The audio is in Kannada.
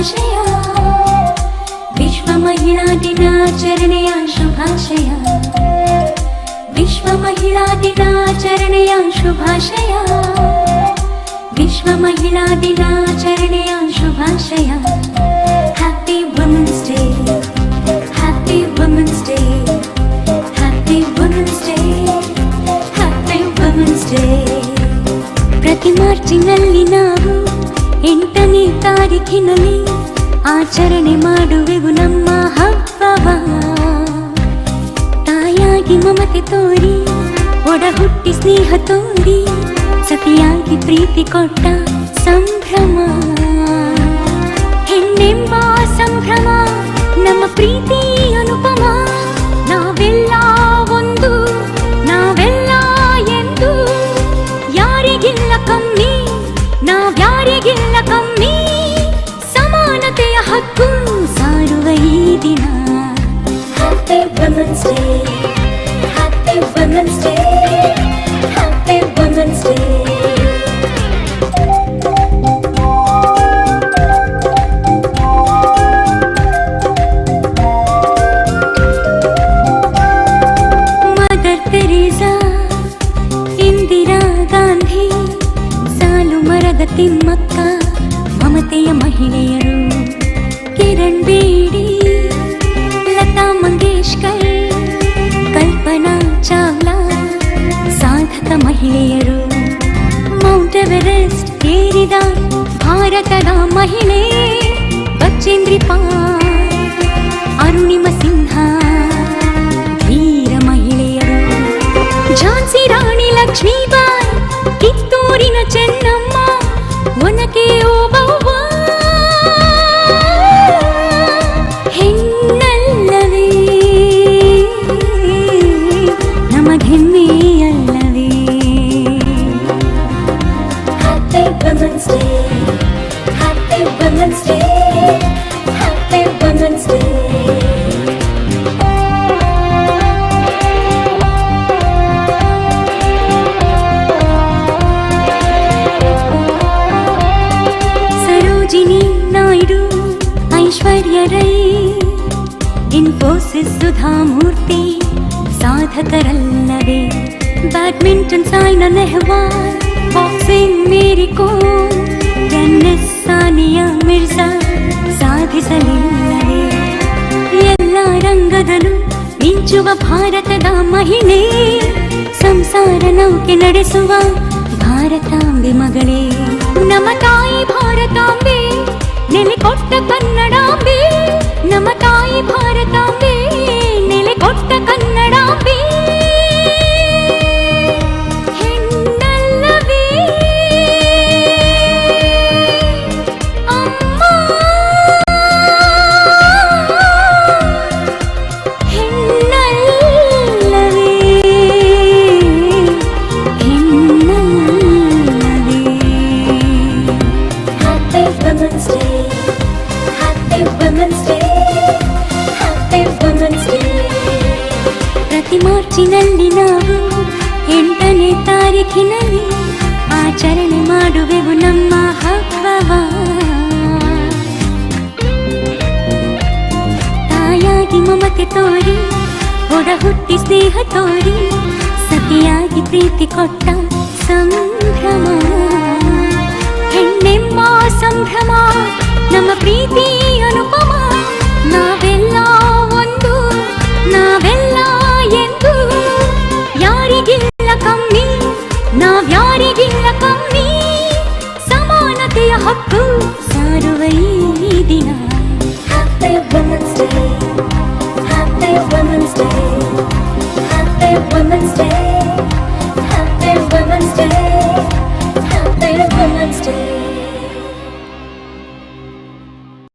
ಶುಭಾಶಯ ವಿಶ್ವ ಮಹಿಳಾ ದಿನಾಚರಣೆಯ ಶುಭಾಶಯ ವಿಶ್ವ ಮಹಿಳಾ ದಿನಾಚರಣೆಯ ಶುಭಾಶಯ ವಿಶ್ವ ಮಹಿಳಾ ದಿನಾಚರಣೆಯ ಶುಭಾಶಯ happy women's day happy women's day happy women's day happy women's day ಪ್ರತಿ ಮಾರ್ಚಿನಲ್ಲಿ ನಾವು 8ನೇ ತಾರೀಖಿನಲ್ಲಿ ಆಚರಣೆ ಮಾಡುವೆವು ನಮ್ಮ ಹಬ್ಬವ ತಾಯಾಗಿ ಮಮತೆ ತೋರಿ ಒಡ ಹುಟ್ಟಿ ಸ್ನೇಹ ತೋರಿ ಸತಿಯಾಗಿ ಪ್ರೀತಿ ಕೊಟ್ಟ ಸಂಭ್ರಮ ಹೆಣ್ಣೆಂಬ ಸಂಭ್ರಮ ನಮ್ಮ ಪ್ರೀತಿ ಅನುಪಮ ನಾವೆಲ್ಲ ಒಂದು ನಾವೆಲ್ಲ ಎಂದು ಯಾರಿಗಿಲ್ಲ ಕಮ್ಮಿ ನಾವ್ಯಾರಿಗಿಲ್ಲ ಕಮ್ಮಿ ಸಮಾನತೆಯ ಹಕ್ಕು ಸಾರುವ ಈ ದಿನ happy women's day happy women's day happy women's day mother Teresa Indira Gandhi Saalu Marada Thimmakka ಮಮತೆಯ ಮಹಿಳೆಯರು ಕಿರಣ್ ಬೇಡಿ ಲತಾ ಮಂಗೇಶ್ಕರ್ ಕಲ್ಪನಾ ಚಾವ್ಲಾ ಸಾಧಕ ಮಹಿಳೆಯರು ಮೌಂಟ್ ಎವರೆಸ್ಟ್ ಏರಿದ ಭಾರತದ ಮಹಿಳೆ ಬಚೇಂದ್ರಿ ಪಾಲ್ ಅರುಣಿಮ ಸಿನ್ಹ ವೀರ ಮಹಿಳೆಯರು ಝಾನ್ಸಿ ರಾಣಿ ಲಕ್ಷ್ಮೀಬಾಯಿ ಕಿತ್ತೂರಿನ ಚೆನ್ನಮ್ಮ ಒನಕೆ ಓಬವ್ವ ಹೆಣ್ಣಲ್ಲವೇ ನಮಗೆಮ್ಮೆಯಲ್ಲವೇ happy women's day happy women's day happy women's day Sarojini Naidu Aishwarya Rai Infosys Sudha Murthy ಸಾಧಕರಲ್ಲವೇ badminton Saina Nehwal boxing Mary Kom tennis Sania Mirza ಸಾಧಿಸಲಿಲ್ಲವೇ ಎಲ್ಲ ರಂಗದಲ್ಲೂ ಮಿಂಚುವ ಭಾರತದ ಮಹಿಳೆ ಸಂಸಾರ ನೌಕೆ ನಡೆಸುವ ಭಾರತಾಂಬೆ ಮಗಳೇ ನಮ್ಮ ತಾಯಿ ಭಾರತಾಂಬೆ ನೆಲೆಕೊಟ್ಟ ಕನ್ನಡಾಂಬೆ ನಮ್ಮ ತಾಯಿ ಭಾರತಾಂಬೆ ನೆಲೆಕೊಟ್ಟ ಕನ್ನಡಾಂಬೆ ಹೆಣ್ಣಲ್ಲವೇ ಅಮ್ಮ ಹೆಣ್ಣಲ್ಲವೇ ಹೆಣ್ಣಲ್ಲವೇ happy women's day happy women's day happy women's day ಪ್ರತಿ ಮಾರ್ಚಿನಲ್ಲಿ ನಾವು 8ನೇ ತಾರೀಖಿನಲ್ಲಿ ಆಚರಣೆ ಮಾಡುವೆವು ನಮ್ಮ ಹಬ್ಬವ ತಾಯಾಗಿ ಮಮತೆ ತೋರಿ ಒಡ ಹುಟ್ಟಿ ಸ್ನೇಹ ತೋರಿ ಸತಿಯಾಗಿ ಪ್ರೀತಿ ಕೊಟ್ಟ ಸಂಭ್ರಮ ಹೆಣ್ಣೆಂಬ ಸಂಭ್ರಮ ನಮ್ಮ ಪ್ರೀತಿ ಅನುಪಮ ನಾವೆಲ್ಲ ಒಂದು ನಾವೆಲ್ಲ ಎಂದು ಯಾರಿಗಿಲ್ಲ ಕಮ್ಮಿ ನಾವ್ಯಾರಿಗಿಲ್ಲ ಕಮ್ಮಿ ಸಮಾನತೆಯ ಹಕ್ಕು ಸಾರುವ ಈ ದಿನ happy women's day happy women's day happy women's day